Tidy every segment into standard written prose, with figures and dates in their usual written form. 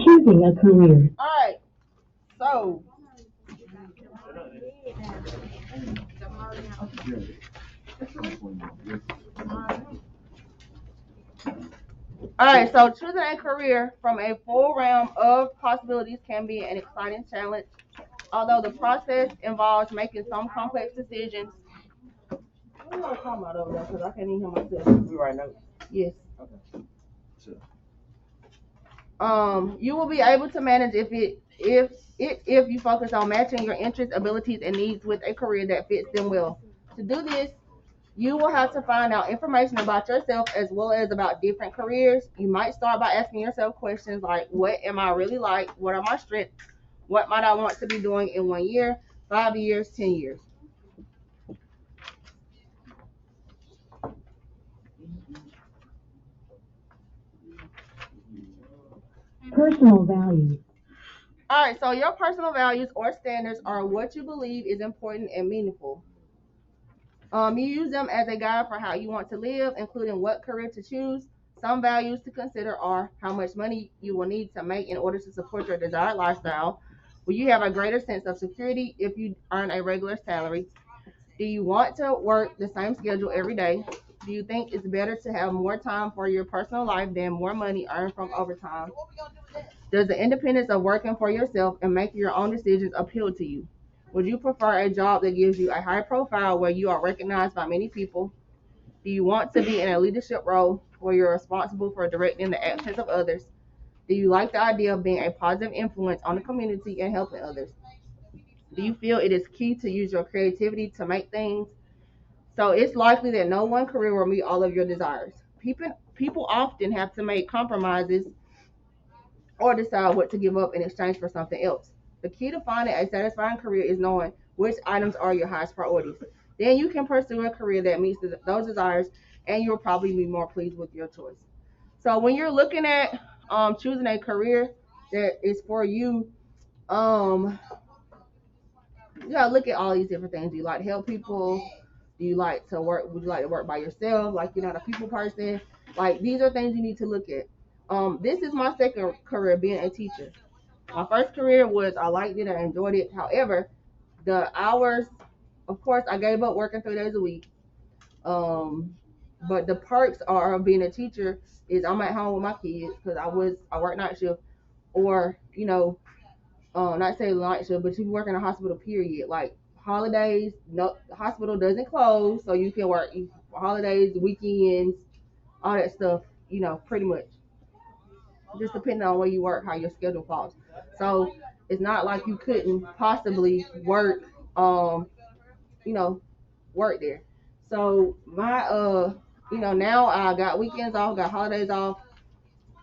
Choosing a career. All right. So, choosing a career from a full realm of possibilities can be an exciting challenge. Although the process involves making some complex decisions. What are you talking about over there? Because I can't even hear myself. We right now. Yes. You will be able to manage if you focus on matching your interests, abilities, and needs with a career that fits them well. To do this, you will have to find out information about yourself as well as about different careers. You might start by asking yourself questions like, what am I really like? What are my strengths? What might I want to be doing in 1 year, 5 years, 10 years? Personal values. All right, so your personal values or standards are what you believe is important and meaningful. You use them as a guide for how you want to live, including what career to choose. Some values to consider are how much money you will need to make in order to support your desired lifestyle. Will you have a greater sense of security if you earn a regular salary? Do you want to work the same schedule every day? Do you think it's better to have more time for your personal life than more money earned from overtime? Does the independence of working for yourself and making your own decisions appeal to you? Would you prefer a job that gives you a high profile where you are recognized by many people? Do you want to be in a leadership role where you're responsible for directing the actions of others? Do you like the idea of being a positive influence on the community and helping others? Do you feel it is key to use your creativity to make things? So it's likely that no one career will meet all of your desires. People often have to make compromises or decide what to give up in exchange for something else. The key to finding a satisfying career is knowing which items are your highest priorities. Then you can pursue a career that meets those desires, and you'll probably be more pleased with your choice. So when you're looking at choosing a career that is for you, um, you gotta look at all these different things. Do you like to help people? Do you like to work? Would you like to work by yourself? Like you're not a people person? Like these are things you need to look at. This is my second career being a teacher. My first career was I liked it, I enjoyed it. However, the hours, of course, I gave up working 3 days a week. Um, but the perks are of being a teacher is I'm at home with my kids because I work night shift or not say night shift, but you work in a hospital period like holidays. No, the hospital doesn't close, so you can work holidays, weekends, all that stuff. Pretty much just depending on where you work, how your schedule falls. So it's not like you couldn't possibly work, you know, work there. So now I got weekends off, got holidays off.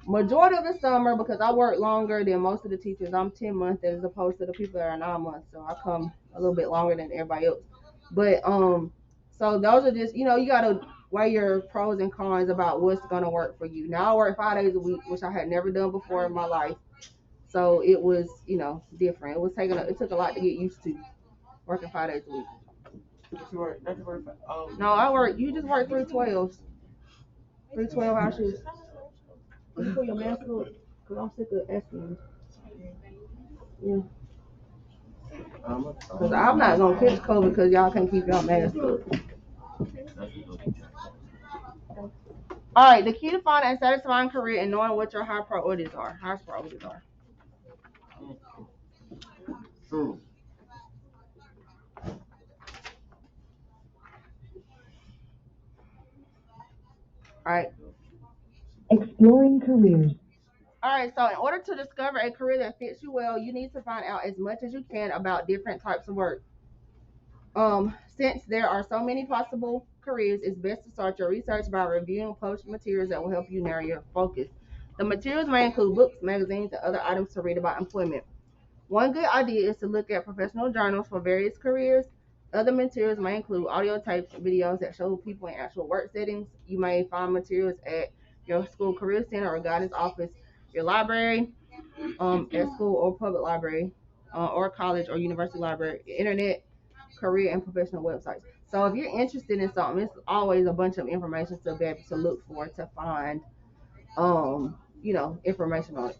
Majority of the summer because I work longer than most of the teachers. I'm 10 months as opposed to the people that are 9 months, so I come a little bit longer than everybody else. But so those are just you gotta weigh your pros and cons about what's gonna work for you. Now I work 5 days a week, which I had never done before in my life. So it was different. It took a lot to get used to working 5 days a week. No, I work. You just work 3 12s, 3 12-hour shifts. Can you put your mask up? Cause I'm sick of asking. Yeah. Cause I'm not gonna catch COVID because y'all can't keep y'all mask up. All right. The key to finding a satisfying career and knowing what your high priorities are. Highest priorities are. All right. Exploring careers. All right. So in order to discover a career that fits you well, you need to find out as much as you can about different types of work. Since there are so many possible careers, it's best to start your research by reviewing published materials that will help you narrow your focus. The materials may include books, magazines, and other items to read about employment. One good idea is to look at professional journals for various careers. Other materials may include audio tapes, videos that show people in actual work settings. You may find materials at your school career center or guidance office, your library, at school or public library, or college or university library, internet, career and professional websites. So if you're interested in something, it's always a bunch of information to be able to look for to find, information on it.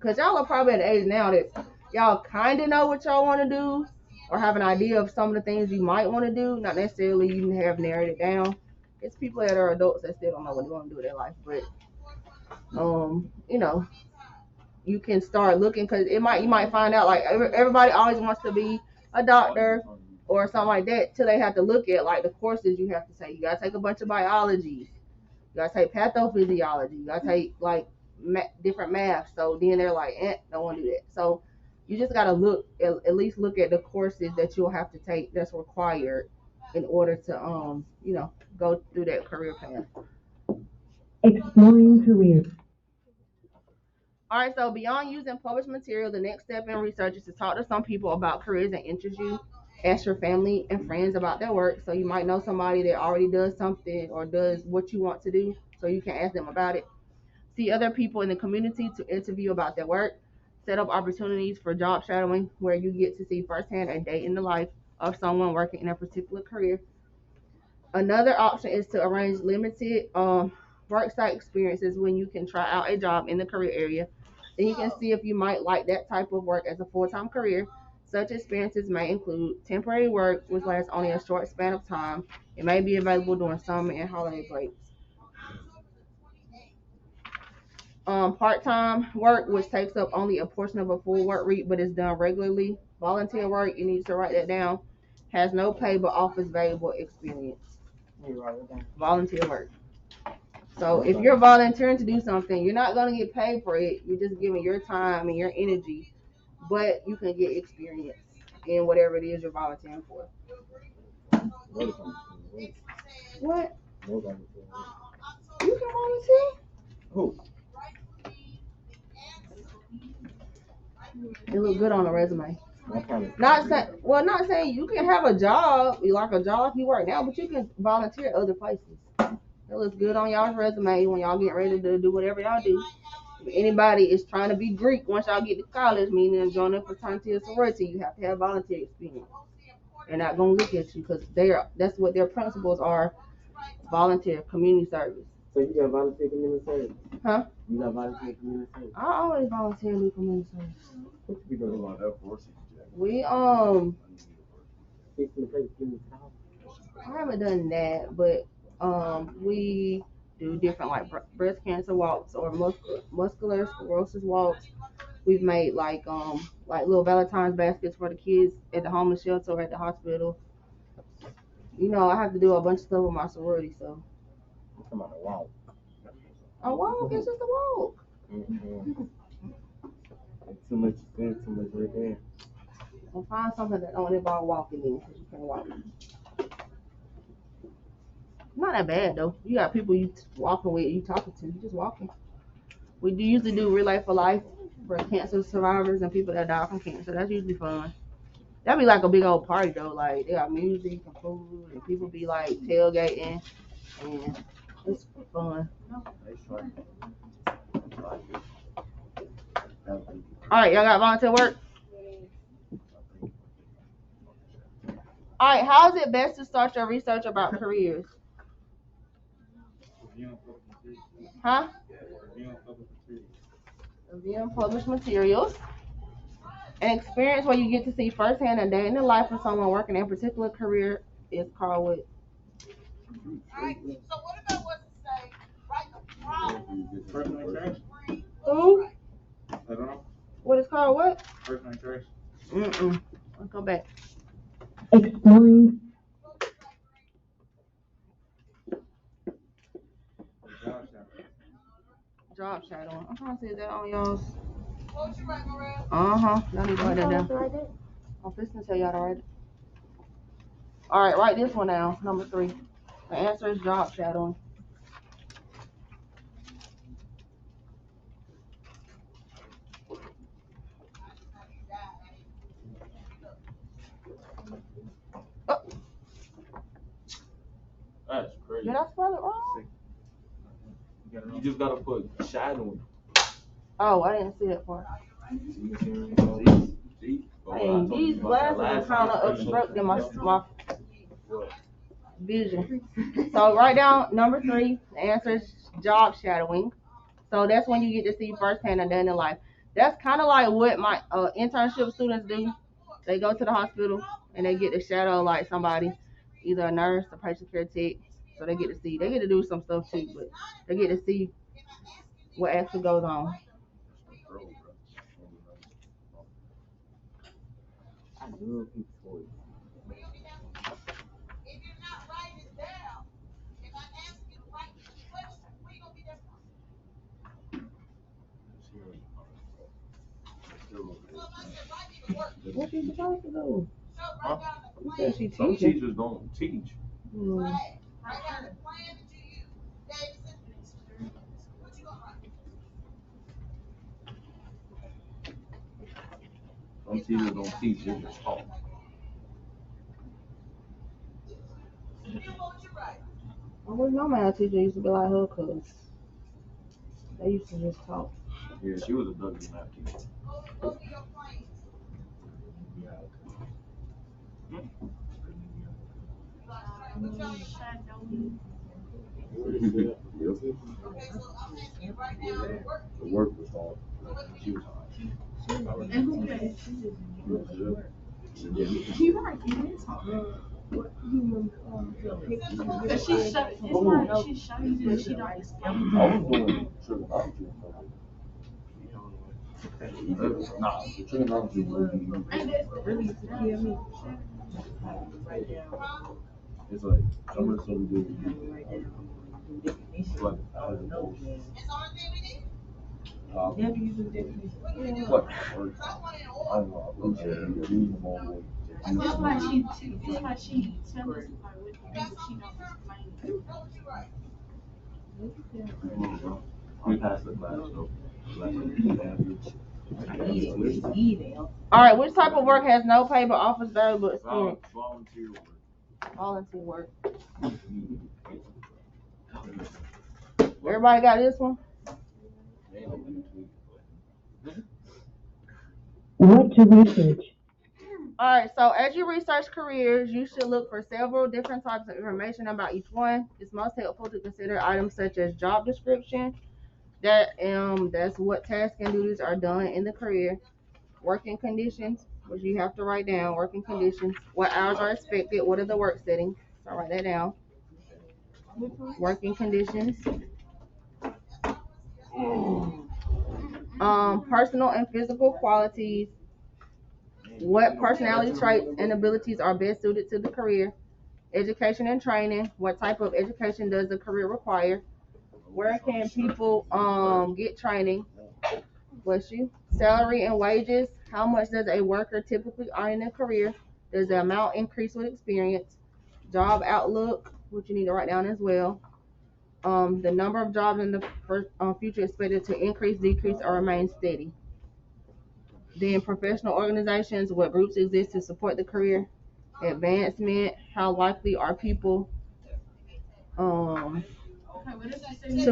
Cause y'all are probably at the age now that y'all kind of know what y'all want to do, or have an idea of some of the things you might want to do. Not necessarily you have narrowed it down. It's people that are adults that still don't know what they want to do with their life, but you can start looking because you might find out like everybody always wants to be a doctor or something like that till they have to look at like the courses you have to take. You gotta take a bunch of biology, you gotta take pathophysiology, you gotta take like different math. So then they're like, don't want to do that. So you just gotta look at least look at the courses that you'll have to take that's required in order to go through that career path. Exploring careers. All right, so beyond using published material, the next step in research is to talk to some people about careers that interest you. Ask your family and friends about their work. So you might know somebody that already does something or does what you want to do, so you can ask them about it. See other people in the community to interview about their work. Set up opportunities for job shadowing where you get to see firsthand a day in the life of someone working in a particular career. Another option is to arrange limited worksite experiences when you can try out a job in the career area. Then you can see if you might like that type of work as a full-time career. Such experiences may include temporary work, which lasts only a short span of time. It may be available during summer and holiday breaks. Part-time work, which takes up only a portion of a full work week but is done regularly. Volunteer work, you need to write that down, has no pay but offers valuable experience. Volunteer work. So if you're volunteering to do something, you're not going to get paid for it. You're just giving your time and your energy, but you can get experience in whatever it is you're volunteering for. What? You can volunteer? Who? It look good on a resume. Okay. Not saying you can have a job, like a job you work now, but you can volunteer at other places. It looks good on y'all's resume when y'all get ready to do whatever y'all do. If anybody is trying to be Greek once y'all get to college, meaning join a fraternity or sorority, you have to have volunteer experience. They're not gonna look at you because that's what their principles are. Volunteer community service. So you got volunteer community service? Huh? You got volunteer community service? I always volunteer in community service. What you be doing about that for? We Fixing the place, giving I haven't done that, but we do different like breast cancer walks or muscular sclerosis walks. We've made like little Valentine's baskets for the kids at the homeless shelter or at the hospital. I have to do a bunch of stuff with my sorority, so. I'm talking about a walk. A walk is just a walk. Mm-hmm. Too much there, too much right there. Well, find something that don't involve walking in, because you can't walk. Not that bad though. You got people you walking with, you talking to, you just walking. We usually do Relay for Life for cancer survivors and people that die from cancer. That's usually fun. That'd be like a big old party though. Like they got music and food and people be like tailgating and it's fun. Alright, y'all got volunteer work? Alright, how is it best to start your research about careers? Huh? Reviewing published materials. An experience where you get to see firsthand a day in the life of someone working in a particular career is called what? Alright, so what about what to say? Write the problem. Personal interaction. Who? I don't know. What is called what? Personal interaction. Let's go back. Exploring. Job shadowing. I'm trying to see is that on y'all's. What you write, Morel? Y'all need to write that down. I'm fixing to tell y'all to write it. Alright, write this one down. Number 3. The answer is job shadowing. Oh, That's crazy. did I spell it wrong? You just gotta put shadowing. Oh, I didn't see that part. See? Hey, these glasses are kind of obstructing my Vision. So write down number 3. The answer is job shadowing. So that's when you get to see firsthand a day in the life. That's kind of like what my internship students do. They go to the hospital and they get to shadow like somebody, either a nurse, a patient care tech. So they get to see. They get to do some stuff too, but they get to see what actually goes on. I love his voice. If you're not writing it down, if I ask you to write the question, where you gonna get that from? So if I said write me the work, What she supposed to do? so write down the You plan. said she Some teaching. teachers don't teach. Hmm. Write down the plan that you use. Davidson, what you gonna write? Some teachers don't teach, they just talk. You know what you write? I wish my math teacher used to be like her, cause they used to just talk. Yeah, she was a W math teacher. Go to your plan. What y'all use? Yep. Okay, so I'm asking you right now, the work. The work was hard. She was hard. And who pays? You're right, it is hard. Cause she's shy, it's like she's shy and she don't explain. I was doing trigonometry. Nah, the trigonometry would be. And that's really to kill me. It's like some of the stuff we do. It's like I don't know. It's the only thing we need. What? What do you need? I Work. don't Someone in order. know. I'm just reading them all the way. It's like she tells us like what to do, but she don't explain it. Know what you write. We passed the class, so. All right, which type of work has no pay but offers valuable experience? Volunteer work. Volunteer work. Everybody got this one? What to research? All right, so as you research careers, you should look for several different types of information about each one. It's most helpful to consider items such as job description, that's what tasks and duties are done in the career, working conditions, which you have to write down, working conditions, what hours are expected, what are the work settings, so write that down. Working conditions. Personal and physical qualities. What personality traits and abilities are best suited to the career? Education and training. What type of education does the career require? Where can people get training? Bless you. Salary and wages. How much does a worker typically earn in a career? Does the amount increase with experience? Job outlook, which you need to write down as well. The number of jobs in the future expected to increase, decrease, or remain steady. Then professional organizations, what groups exist to support the career? Advancement, how likely are people to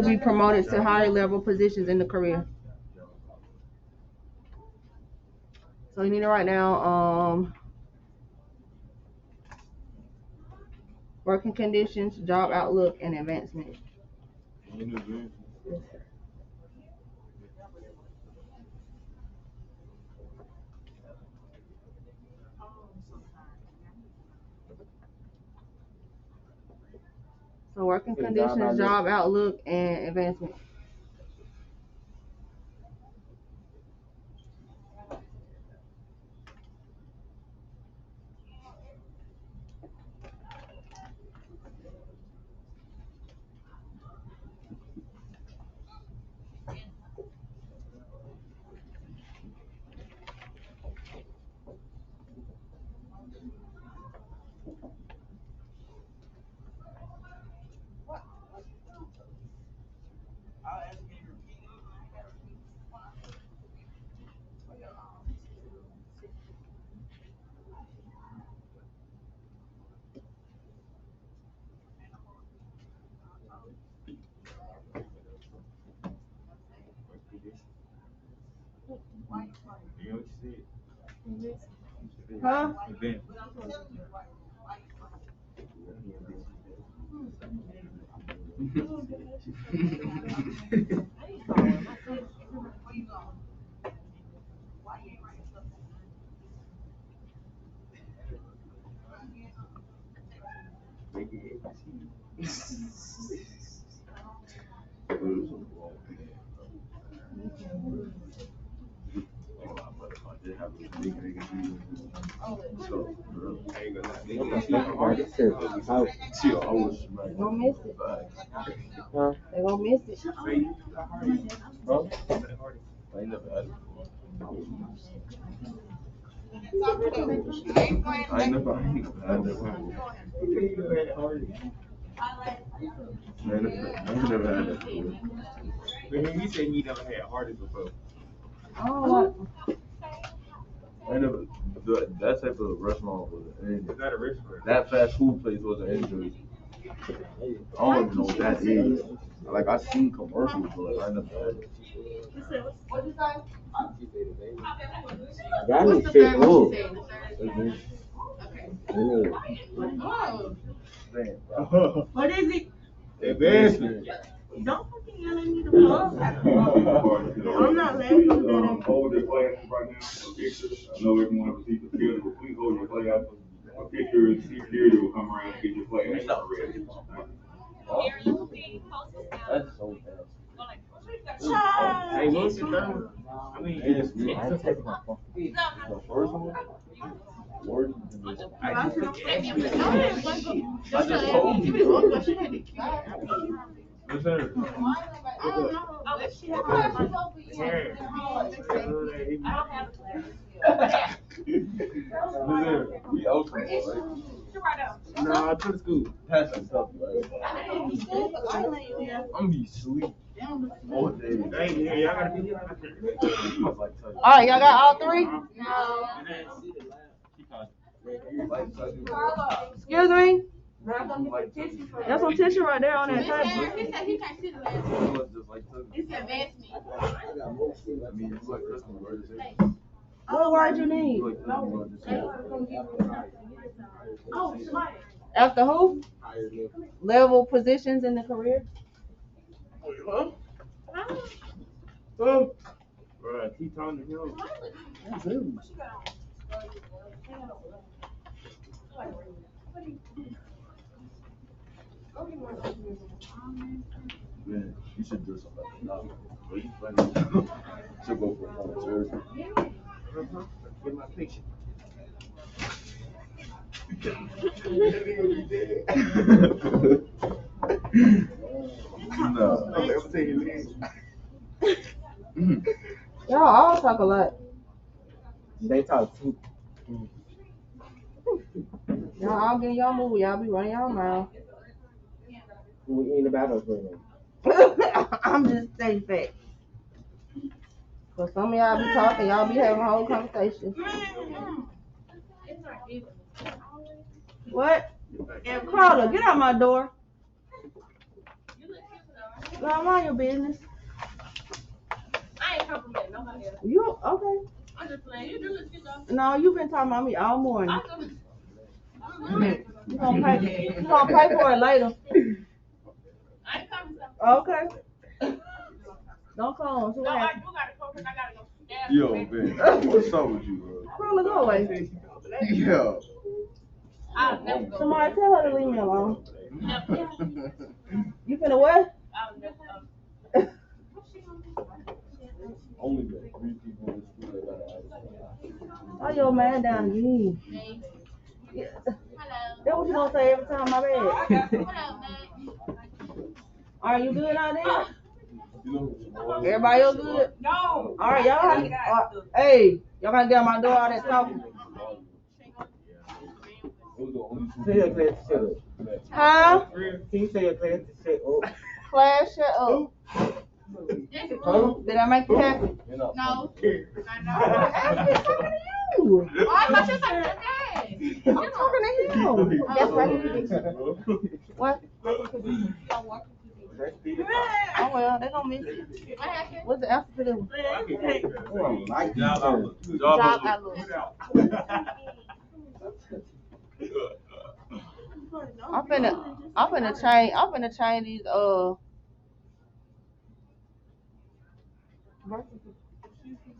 be promoted to higher level positions in the career? So you need to write down working conditions, job outlook, and advancement. So working conditions, job outlook, and advancement. You know what you said? Huh? Advancement. Chill, I was They gonna miss it. Huh? They gonna miss it. Huh? I ain't never had it. I ain't never had it. I never had it. When he said he never had heartache before. Oh, I ain't never. That type of restaurant was an It's not a restaurant. That fast food place wasn't in Jersey. I don't even know what that is. Like I seen commercials, but like I never had it. what'd you say? Y'all What's need the shit third cool. one you said? What is it? Advancement. Don't fucking yell at me to pause. I'm not laughing at that. Hold your class right now for pictures. I know everyone received the field, but please hold your class for pictures. Security will come around and get your class ready. That's so bad. Hey, what's the third one? I mean, it's The first one? Word. I just told you. What's that? We out from right? No, I took school. Pass some stuff, right? I'm be sleep all day. Hey, yeah, y'all gotta be here. All right, y'all got all three? Excuse me? There's some tissue right there on that table. He said he can't see the last one. It's advancement. What word you need? Oh, somebody. After who? Level positions in the career? Bro, keep talking to him. Man, you should do something like that. Should go for a surgery. Get my picture. No. Y'all all talk a lot. They talk too. Y'all all get in y'all move. Y'all be running y'all mouth. We ain't about us right now. I'm just saying facts. So some of y'all be talking, y'all be having whole conversations. What? And Carla, get out my door. Girl, mind your business. I ain't complimenting nobody else. You okay? I'm just playing. You do look good though. No, you been talking about me all morning. I'm good. You gonna pay for it later. I ain't coming. Okay. Don't call on. No, I do gotta go because I gotta go. Yo, man, what's up with you, bro? Carla, go away. Yo. I'll never go. Somebody tell her to leave me alone. Never. You finna what? I'll never go. Only got 3 people in school that got an iPhone. Why your man down again? Me. Yeah. Hello. That's what you gonna say every time, my bad. Hello, man. Are you good out there? You know, Everybody else good? No. All right, y'all. Hey, y'all gotta get out my door all that talking. Say your class to shut up. Huh? Can you say your class to shut up? Class, shut up. Did I make you happy? you're not No. funny. You. Oh, I thought you said that. I'm talking to him. That's right. What? Oh well, they gonna miss it. What happened? What's the answer to this one? Job Job outlook. I'm finna change these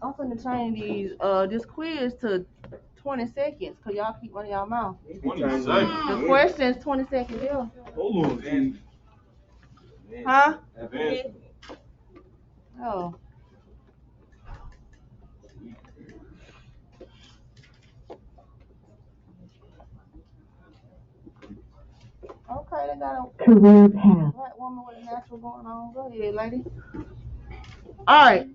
I'm finna change these this quiz to 20 seconds cause y'all keep running y'all mouth. 20 seconds. The question's 20 seconds, yeah. Hold on, T. Huh? Advancement. Oh. Okay, they got a Career path. black woman with a natural going on. Go ahead, lady. Alright.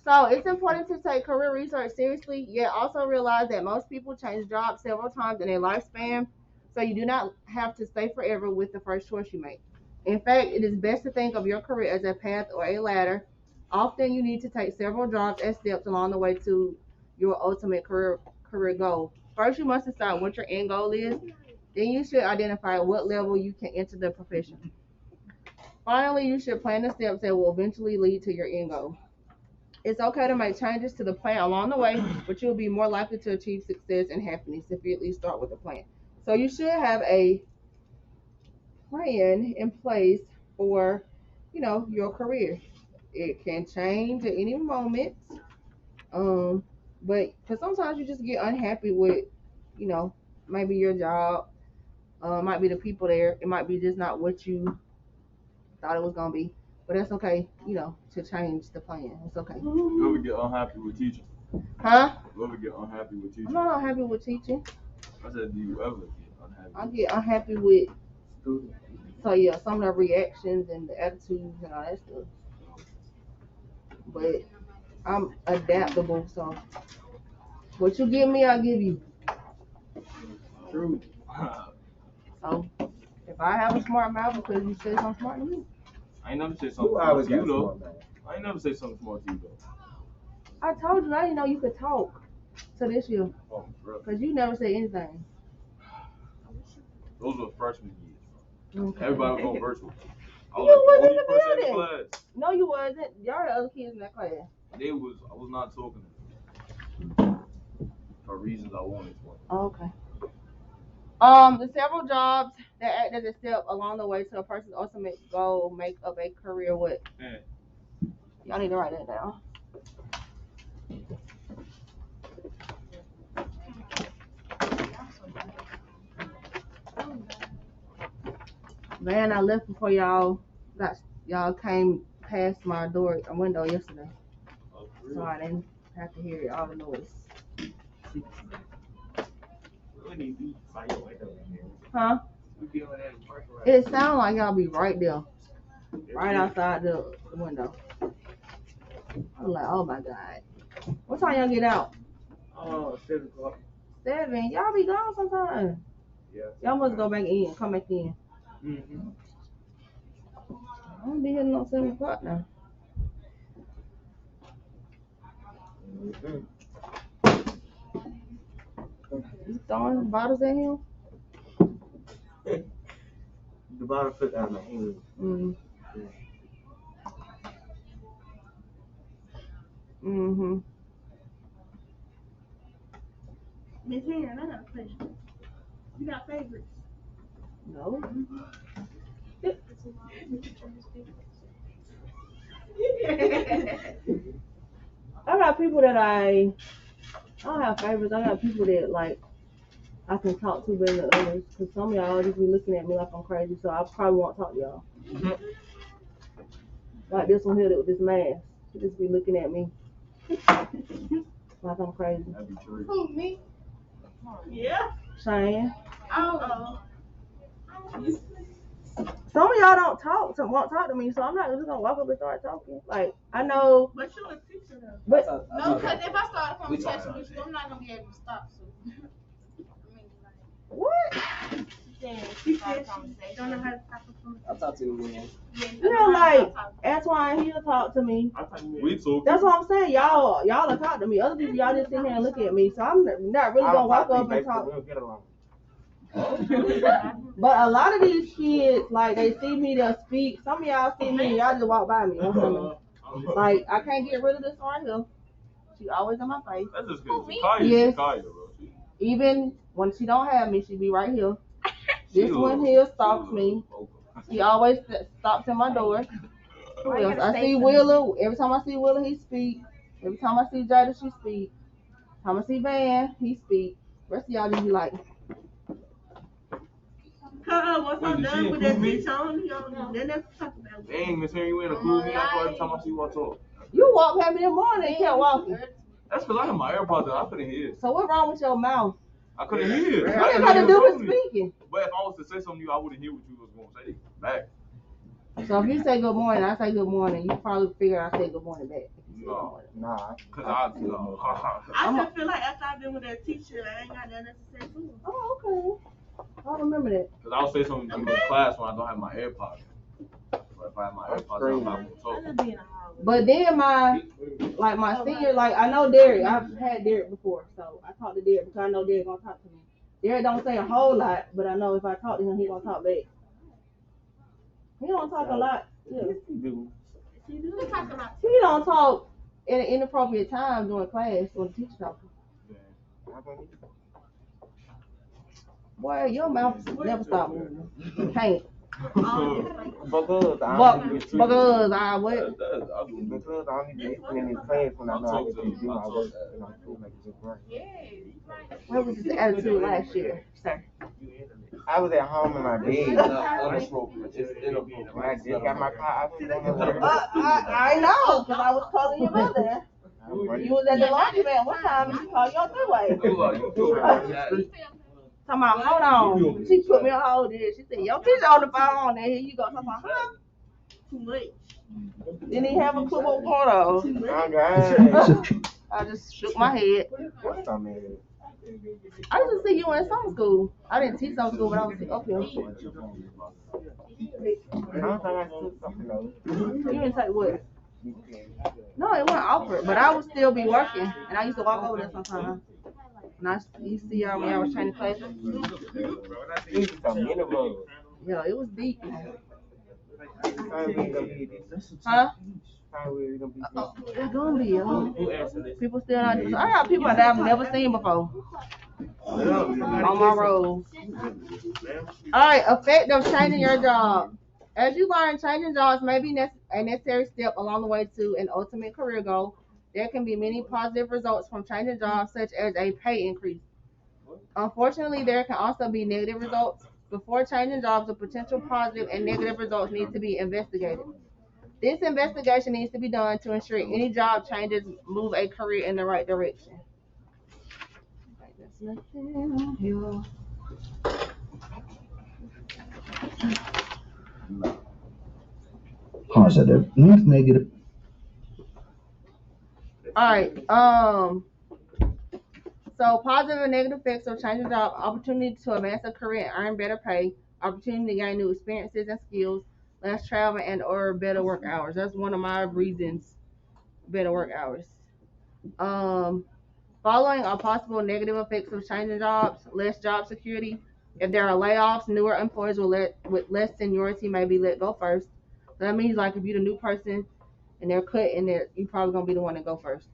So it's important to take career research seriously, yet also realize that most people change jobs several times in their lifespan, so you do not have to stay forever with the first choice you make. In fact, it is best to think of your career as a path or a ladder. Often you need to take several jobs as steps along the way to your ultimate career goal. First, you must decide what your end goal is. Then you should identify what level you can enter the profession. Finally, you should plan the steps that will eventually lead to your end goal. It's okay to make changes to the plan along the way, but you'll be more likely to achieve success and happiness if you at least start with a plan. So you should have a plan in place for, your career. It can change at any moment, but because sometimes you just get unhappy with, maybe your job, might be the people there. It might be just not what you thought it was gonna be. But that's okay, to change the plan. It's okay. You ever get unhappy with teaching? Huh? You ever get unhappy with teaching? I'm not unhappy with teaching. I said, do you ever get unhappy? I get unhappy with Student. So yeah, some of the reactions and the attitudes and all that stuff. But I'm adaptable, so what you give me, I'll give you. True. So if I have a smart mouth because you said something smart to me, I ain't never say something Who smart always to you got though. smart, man? I ain't never say something smart to you though. I told you I didn't know you could talk to this year Oh, bro. because you never say anything. Those were freshman years. Okay. Everybody was going virtual. I You was like was in the the only person in the building. class. No, you wasn't. Y'all had other kids in that class. I was not talking to them. For reasons I won't explain. Oh, okay. The several jobs that act as a step along the way to a person's ultimate goal make up a career. What? Yeah. Y'all need to write that down. Man, I left before y'all came past my window yesterday, so I didn't have to hear all the noise. Huh? It sounds like y'all be right there, right outside the window. I was like, oh my god. What time y'all get out? 7 o'clock. 7. Y'all be gone sometime. Yeah. Y'all must go back in. Come back in. Mm-hmm. I don't be here no 7 o'clock now. Mm-hmm. You throwing bottles at him? The bottom foot out of my hand. Mm. Mm-hmm. Miss Aaron, I got a question. You got favorites? No. I got people that I don't have favorites. I got people that like I can talk to better than others. Cause some of y'all just be looking at me like I'm crazy, so I probably won't talk to y'all. Like this one here with this mask, she just be looking at me like I'm crazy. That'd be true. Who, me? Yeah. Cheyenne. Oh. Some of y'all don't won't talk to me, so I'm not just gonna walk up and start talking. Like I know, But show a picture though. but No, because if I start a conversation with you, I'm not gonna be able to stop. So. I mean, like, what? she said she don't know how to stop a conversation. I'll talk to you, man. You know, like Antoine, he'll talk to me. We talk. That's what I'm saying. Y'all will talk to me. Other people, y'all just sit here and look at me. So I'm not really gonna walk up and talk. We'll get along. But a lot of these kids, like they see me, they'll speak. Some of y'all see me, and y'all just walk by me. You know what I mean? Like I can't get rid of this right here. She always in my face. That's just because Jakaya Yes. Jakaya, bro. Even when she don't have me, she be right here. This one here stalks me. He always stops at my door. Who else? I see Willa. Every time I see Willa, he speak. Every time I see Jada, she speak. Every time I see Van, he speak. Rest of y'all just be like, Once I'm done with that bitch on, then let's talk about it. Dang, Miss Henry, you ain't cool me up every time I see you on talk. you walk past me in the morning and kept walking. That's because I had my AirPods in. I couldn't hear. So what wrong with your mouth? I couldn't hear. What you got to do with speaking? But if I was to say something to you, I wouldn't hear what you was going to say back. So if you say good morning, I say good morning. You probably figure I say good morning back. No, Nah. because I I just feel like after I've been with that teacher, I ain't got nothing to say to her. Oh, okay. I remember that. Because I'll say something to you in class when I don't have my AirPods. But if I have my AirPods, I'm not going to talk. But then my senior, like I know Derek. I've had Derek before, so I talk to Derek because I know Derek gonna talk to me. Derek don't say a whole lot, but I know if I talk to him, he gonna talk back. He don't talk a lot. Yeah. He don't talk at an inappropriate time during class when the teacher talking. Boy, your mouth never stop moving. You can't. Because I But only because I what? because I only listening in class when I know I get to do my work and I'm still making good grade. What was his attitude last year, sir? I was at home in my bed. When I just got my car, I was on the work. I know, because I was calling your mother. You was at the laundromat one time and she called you on three-way. Talking about, hold on. She put me on hold there. She said, your teacher on the phone. And here you go. Talking about, huh? Too much. Didn't he have a clue what going on? Oh, God. I just shook my head. What's up, man? I used to see you in summer school. I didn't teach summer school, but I was up here. I don't think I took something else. You didn't take what? No, it wasn't offered, but I would still be working. And I used to walk over there sometimes. And I used to see y'all when y'all was training classes. These are some minimums. Yeah, it was deep. Huh? It's gonna be, people still not. I got people that I've never seen before on my road. Alright, effect of changing your job. As you learn, changing jobs may be a necessary step along the way to an ultimate career goal. There can be many positive results from changing jobs, such as a pay increase. Unfortunately, there can also be negative results. Before changing jobs, the potential positive and negative results need to be investigated. This investigation needs to be done to ensure any job changes move a career in the right direction. Positive and negative. All right. So positive and negative effects of changing job: opportunity to advance a career and earn better pay, opportunity to gain new experiences and skills, less travel and or better work hours. That's one of my reasons. Better work hours. Following are possible negative effects of changing jobs: less job security. If there are layoffs, newer employees with less seniority may be let go first. So that means like if you're the new person and they're cut and you're probably gonna be the one to go first.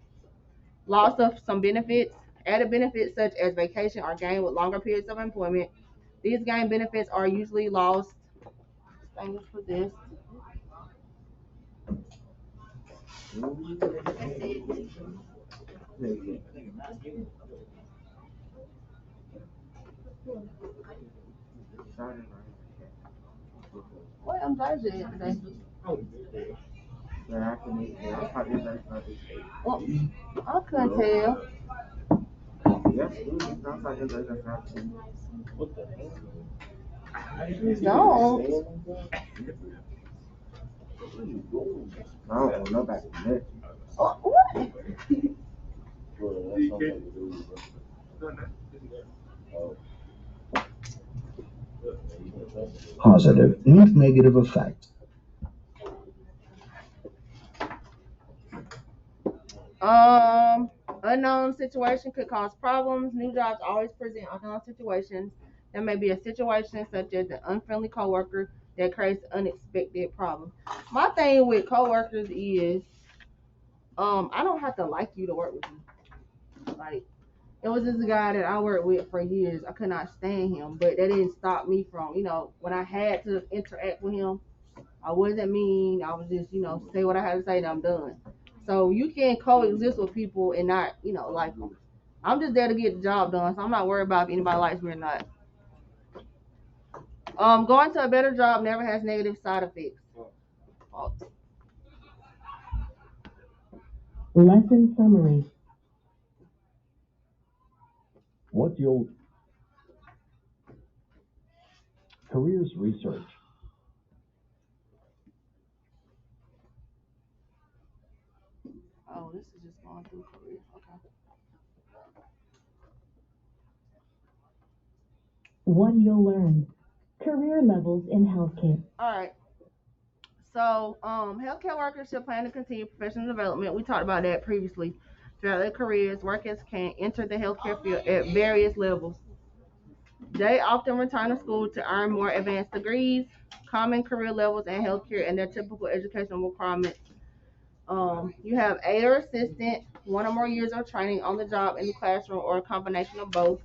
Loss of some benefits. Added benefits such as vacation are gained with longer periods of employment. These gained benefits are usually lost. Thank you for this. What am I doing today? I couldn't tell. Don't. I don't know about that. What? Positive and negative effect. Unknown situation could cause problems. New jobs always present unknown situations. There may be a situation such as an unfriendly coworker that creates unexpected problems. My thing with coworkers is, I don't have to like you to work with me. Like, It was this guy that I worked with for years. I could not stand him, but that didn't stop me from, when I had to interact with him, I wasn't mean. I was just, say what I had to say and I'm done. So you can coexist with people and not, like them. I'm just there to get the job done, so I'm not worried about if anybody likes me or not. Going to a better job never has negative side effects. False. Lesson summary. What you'll careers research. Oh, this is just going through career. Okay. What you'll learn. Career levels in healthcare. All right. So, healthcare workers should plan to continue professional development. We talked about that previously. Throughout their careers, workers can enter the healthcare field at various levels. They often return to school to earn more advanced degrees, common career levels in healthcare, and their typical educational requirements. You have aide or assistant, 1 or more years of training on the job in the classroom, or a combination of both.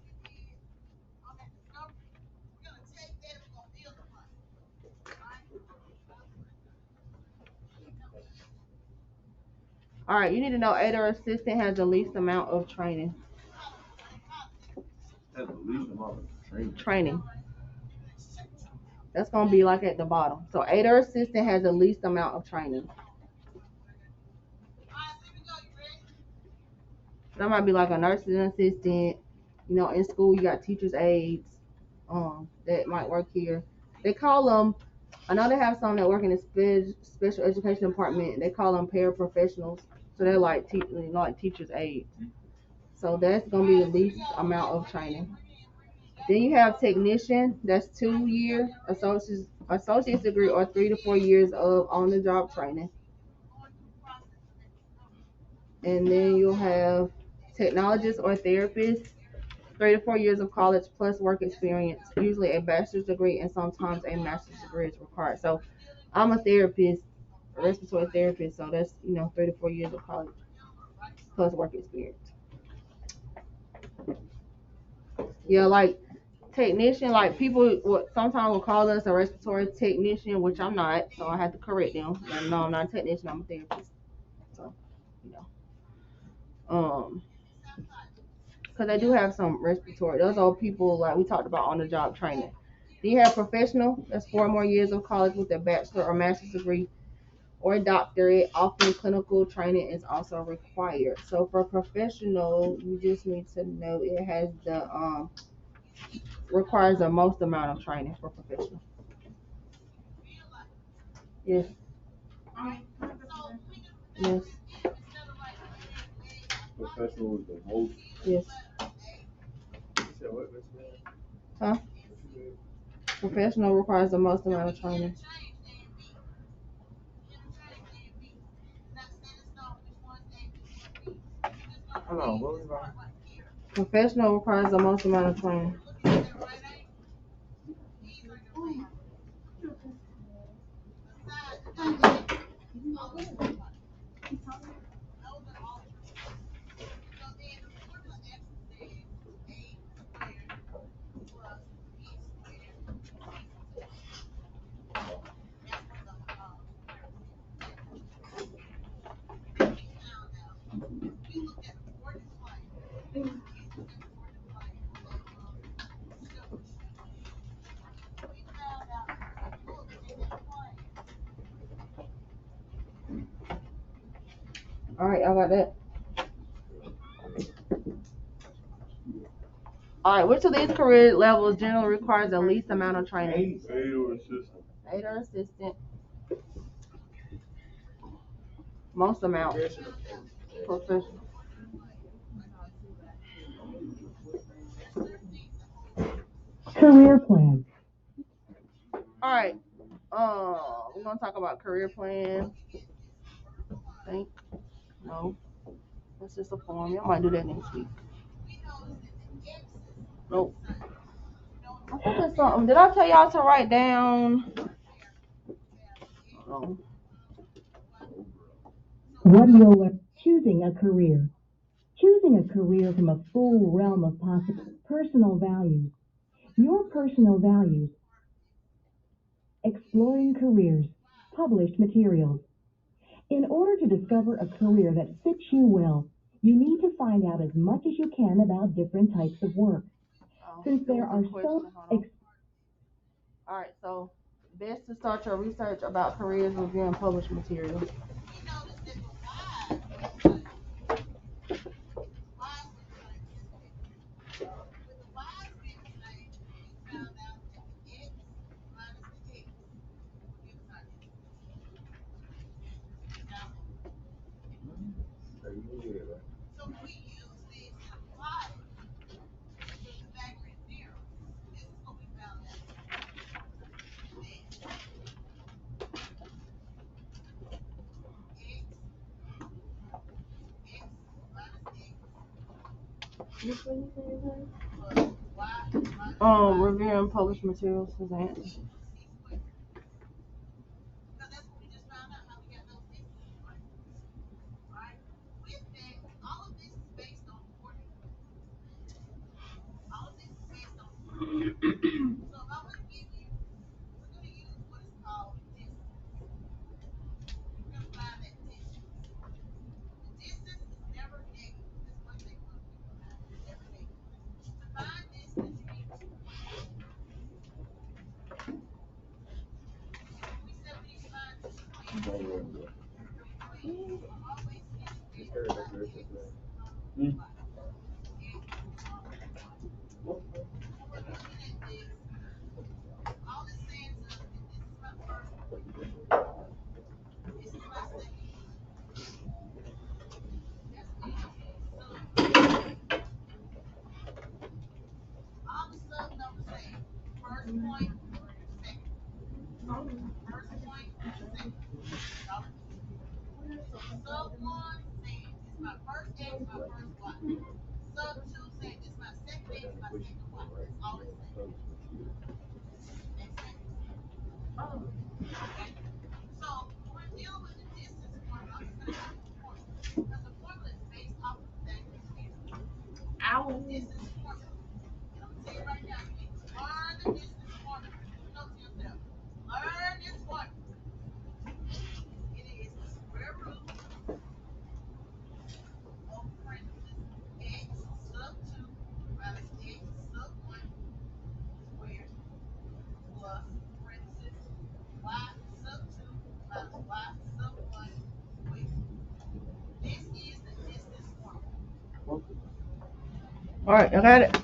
All right, you need to know aide or assistant has the least amount of training. Has the least amount of training. Training. That's gonna be like at the bottom. So aide or assistant has the least amount of training. That might be like a nursing assistant. In school you got teachers' aides. That might work here. They call them. I know they have some that work in the special education department. They call them paraprofessionals. So they're like teachers' aides. So that's gonna be the least amount of training. Then you have technician. That's 2-year associate's degree or 3 to 4 years of on-the-job training. And then you'll have technologist or therapist, 3 to 4 years of college plus work experience, usually a bachelor's degree and sometimes a master's degree is required. So I'm a therapist, a respiratory therapist, so that's 3 to 4 years of college plus work experience. Yeah, like technician, like people sometimes will call us a respiratory technician, which I'm not, so I have to correct them. No, I'm not a technician, I'm a therapist. So, because they do have some respiratory. Those are people like we talked about on the job training. Then you have professional. That's 4 more years of college with a bachelor or master's degree or a doctorate. Often clinical training is also required. So for professional, you just need to know it has the requires the most amount of training for professional. Yes. Yes. Professional is the most. Yes. Huh? Professional requires the most amount of training. Hold on, what was that? Professional requires the most amount of training. All right, y'all got that? All right, which of these career levels generally requires the least amount of training? Aide or assistant. Aide or assistant. Most amount. Professional. Career plan. All right. We're gonna talk about career plan. I think. No. That's just a form. I might do that next week. Nope. I think it's something. Did I tell y'all to write down? Hold on. What you'll learn. Choosing a career. Choosing a career from a full realm of possible personal values. Your personal values. Exploring careers. Published materials. In order to discover a career that fits you well, you need to find out as much as you can about different types of work. Since there are so... Alright, so best to start your research about careers reviewing published materials. Reviewing published materials is the answer. Alright, I got it.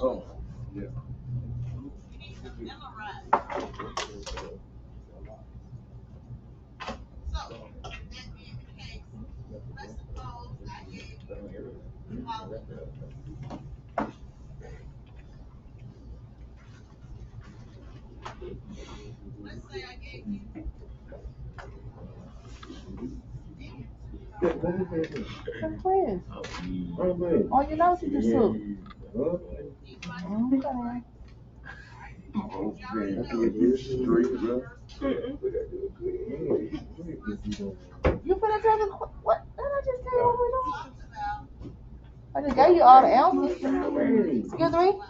Oh, yeah. Some quiz. Oh, you know what you just took. Okay. You finna tell me what? Did I just tell you what we're doing? I just gave you all the answers. Excuse me?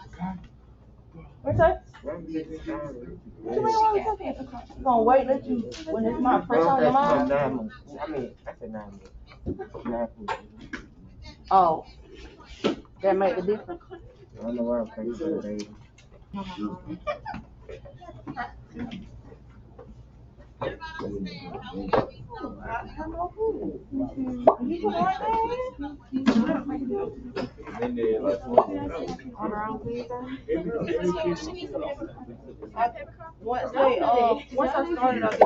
What's that? What you mean what we talking? You gonna wait, let you, when it's not fresh on your mind? I said 9 minutes. Oh. That make a difference? I don't know why I'm thinking so, baby. Once I started, I did